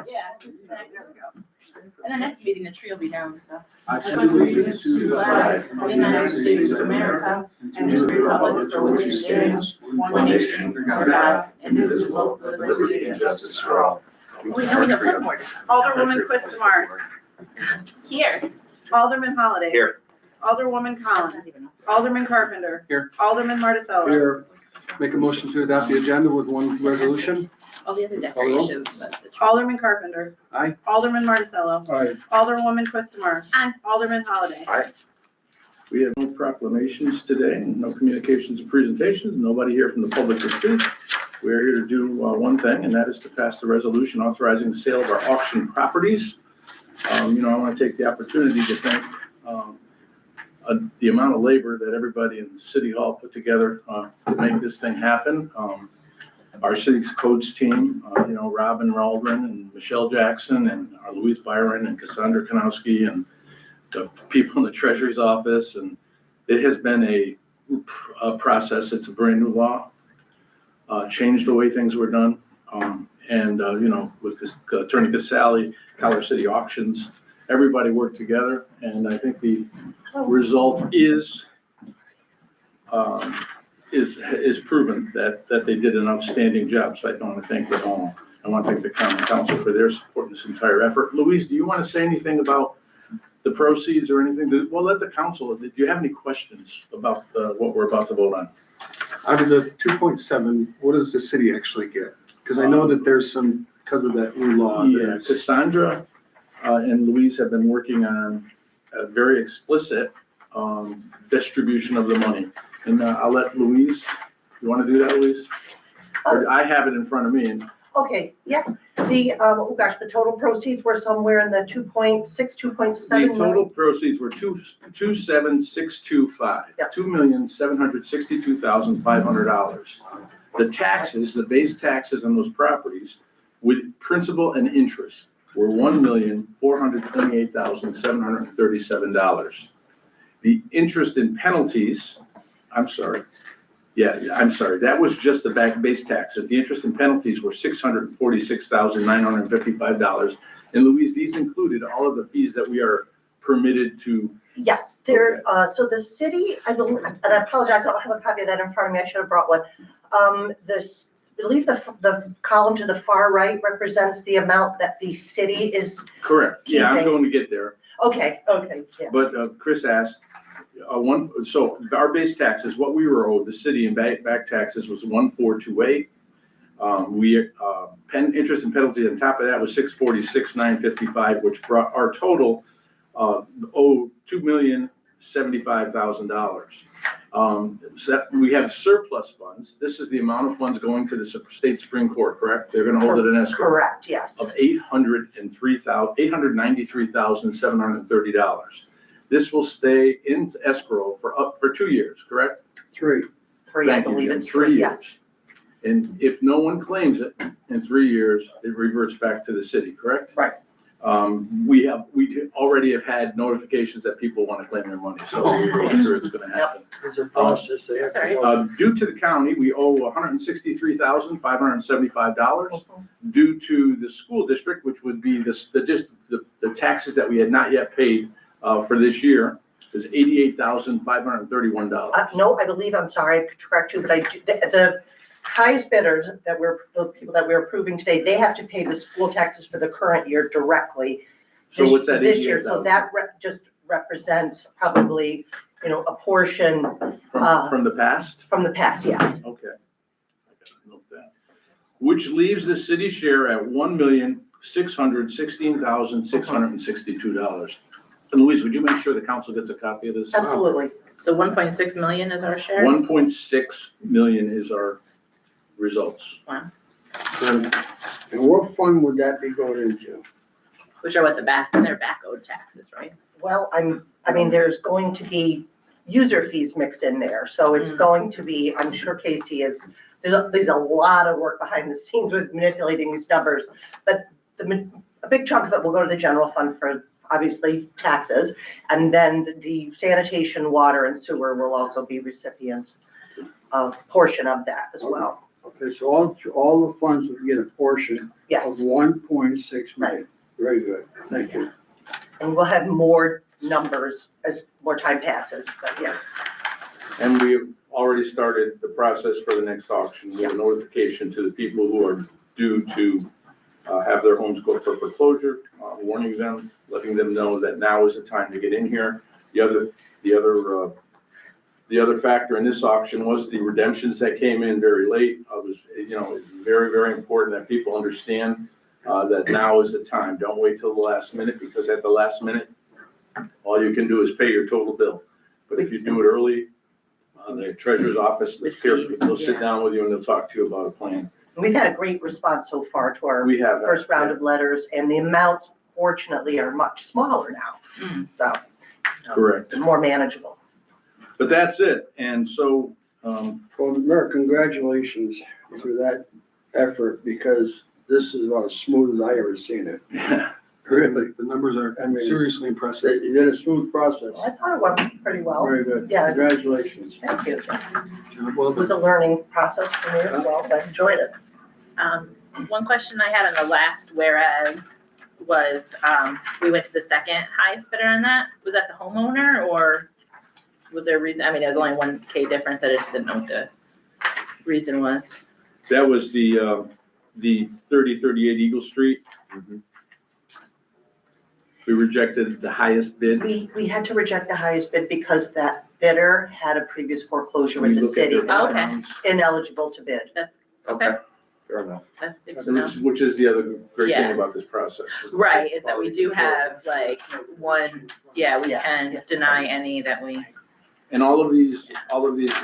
Yeah. There we go. And the next meeting, the tree will be down, so. I pledge allegiance to the flag of the United States of America and to the republic for which it stands, one nation under God, indivisible, with liberty and justice for all. We know the flip board. Alderwoman Quistamars. Here. Alderman Holliday. Here. Alderwoman Collins. Alderman Carpenter. Here. Alderman Marticello. Here, make a motion to adopt the agenda with one resolution. All the other decorations, but the tree. Alderman Carpenter. Aye. Alderman Marticello. Aye. Alderwoman Quistamars. Aye. Alderman Holliday. We have no proclamations today, no communications and presentations, nobody here from the public to speak. We're here to do one thing, and that is to pass the resolution authorizing the sale of our auction properties. I want to take the opportunity to thank the amount of labor that everybody in City Hall put together to make this thing happen. Our city's coach team, Robin Raldrin and Michelle Jackson and our Louise Byron and Cassandra Kanowski and the people in the Treasury's office. And it has been a process. It's a brand new law, changed the way things were done. With this Attorney Casale, Collar City Auctions, everybody worked together. And I think the result is proven that they did an outstanding job. So I want to thank them all. I want to thank the common council for their support in this entire effort. Louise, do you want to say anything about the proceeds or anything? Well, let the council, do you have any questions about what we're about to vote on? Out of the 2.7, what does the city actually get? Because I know that there's some, because of that new law. Yeah, Cassandra and Louise have been working on a very explicit distribution of the money. And I'll let Louise, you want to do that, Louise? Or I have it in front of me. And Okay, yeah, the total proceeds were somewhere in the 2.6, 2.7 the million. total proceeds were 27625, Yep. $2,762,500. The taxes, the base taxes on those properties with principal and interest were $1,428,737. The interest and penalties, that was just the base taxes. The interest and penalties were $646,955. And Louise, these included all of the fees that we are permitted to. Yes, there, so the city, I believe, and I apologize, I don't have a copy of that in front of me, I should have brought one. I believe the column to the far right represents the amount that the city is. Correct. Yeah, I'm keeping. going to get there. Okay, yeah. But Chris asked, so our base taxes, what we were owed, the city and back taxes was 1,428. Interest and penalty on top of that was 646,955, which brought our total owed $2,075,000. So that we have surplus funds. This is the amount of funds going to the state Supreme Court, correct? They're going to hold it in escrow. Correct, yes. Of $893,730. This will stay in escrow for 2 years, correct? 3. I Thank you, believe Jim. it's 3 yes. years. And if no one claims it in 3 years, it reverts back to the city, correct? Right. We already have had notifications that people want to claim their money, so we're sure it's going to happen. It's a process they have to go. Due to the county, we owe $163,575. Due to the school district, which would be the taxes that we had not yet paid for this year, is $88,531. No, I believe, I'm sorry, I could correct you, but the highest bidders the people that we're approving today, they have to pay the school taxes for the current year directly. So what's that? This year, so that just represents probably, a portion. From the past? From the past, yes. Okay. I gotta note that. Which leaves the city share at $1,616,662. And Louise, would you make sure the council gets a copy of this? Absolutely. So 1.6 million is our share? 1.6 million is our results. Wow. And what fund would that be going into? Which are what their back owed taxes, right? Well, there's going to be user fees mixed in there, so it's going to be, I'm sure Casey there's a lot of work behind the scenes with manipulating these numbers, but a big chunk of it will go to the general fund for obviously taxes, and then the sanitation, water, and sewer will also be recipients of portion of that as well. Okay, so all the funds will get a portion of Yes, 1.6 million. Very good, thank you. and we'll have more numbers as more time passes, but yeah. And we have already started the process for the next auction with a notification to the people who are due to have their homes go for foreclosure, warning them, letting them know that now is the time to get in here. The other factor in this auction was the redemptions that came in very late. It's very, very important that people understand that now is the time. Don't wait till the last minute, because at the last minute, all you can do is pay your total bill. But if you do it early, the treasurer's office, they'll sit down with you and they'll talk to you about a plan. We've had a great response so far to our We have. first round of letters, and the amounts fortunately are much smaller now. So Correct. more manageable. But that's it. And so, Well, Mayor, congratulations for that effort, because this is about as smooth as I ever seen it. Really, The numbers are I mean- seriously impressive. you did a smooth process. I thought it went pretty well. Very good. Yeah. Congratulations. Thank you. Job well It was done. a learning process for me as well, but I enjoyed it. One question I had on the last whereas was, we went to the second highest bidder on that. Was that the homeowner, or was there a reason? I mean, there was only 1K difference. I just didn't know what the reason was. that was the 3038 Eagle Street. We rejected the highest bid. We had to reject the highest bid because that bidder had a previous foreclosure We with the look at city, their Okay. backgrounds. ineligible to bid. That's, okay, Fair enough. that's good to know. Which is the other great thing Yeah. about this process. Right, is that we do have like one, we Yeah. can deny any that we, And all of these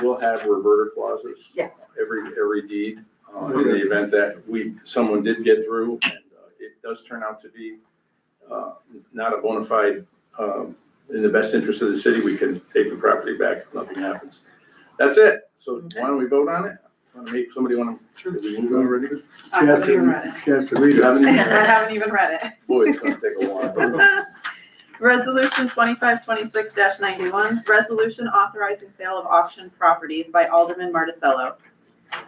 will have reverter clauses, Yes. every deed, in the event that someone did get through, and it does turn out to be not a bona fide, in the best interest of the city, we can take the property back if nothing happens. That's it. So why don't we vote on it? Somebody want to, did we move on already? I haven't even read it. She has to read You it. haven't I even- haven't even read it. Boy, it's gonna take a while. Resolution 2526-91, resolution authorizing sale of auction properties by Alderman Marticello.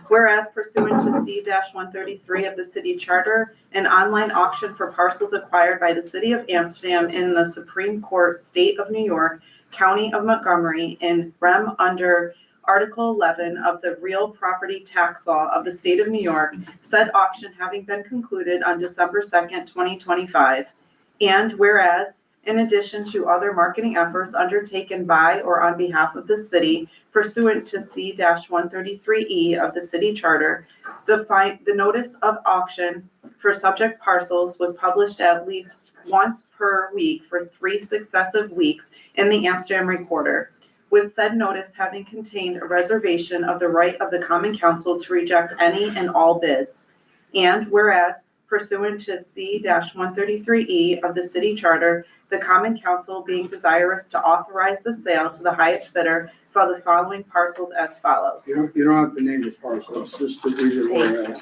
Whereas pursuant to C-133 of the city charter, an online auction for parcels acquired by the city of Amsterdam in the Supreme Court, State of New York, County of Montgomery, in rem under Article 11 of the Real Property Tax Law of the State of New York, said auction having been concluded on December 2nd, 2025. And whereas, in addition to other marketing efforts undertaken by or on behalf of the city pursuant to C-133E of the city charter, the notice of auction for subject parcels was published at least once per week for 3 successive weeks in the Amsterdam Recorder, with said notice having contained a reservation of the right of the Common Council to reject any and all bids. And whereas pursuant to C-133E of the city charter, the Common Council being desirous to authorize the sale to the highest bidder for the following parcels as follows. You don't have to name the parcels, just to read it whereas.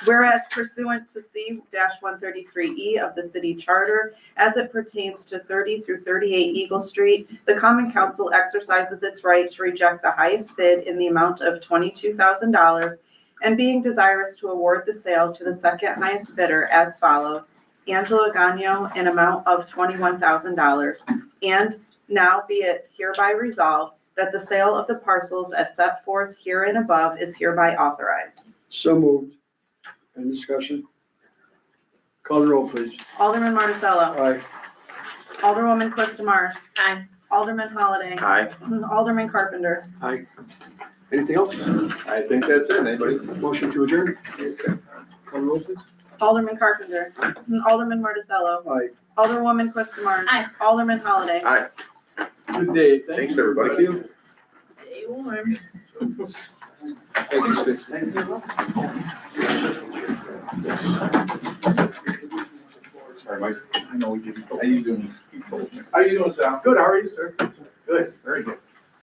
Whereas pursuant to C-133E of the city charter, as it pertains to 30 through 38 Eagle Street, the Common Council exercises its right to reject the highest bid in the amount of $22,000, and being desirous to award the sale to the second highest bidder as follows: Angela Gagno, an amount of $21,000. And now be it hereby resolved that the sale of the parcels as set forth herein above is hereby authorized. So moved. Any discussion? Call the roll, please. Alderman Marticello. Aye. Alderwoman Quista Mars. Aye. Alderman Holliday. Aye. Alderman Carpenter. Aye. Anything else? I think that's it. Anybody? Motion to adjourn? Okay. Call the roll, please. Alderman Carpenter. Alderman Marticello. Aye. Alderwoman Quista Mars. Aye. Alderman Holliday. Aye. Good day. Thanks, everybody. Stay warm. Thank you, Steve. Sorry, Mike. I know we didn't. How you doing? How you doing, Sal? Good, how are you, sir?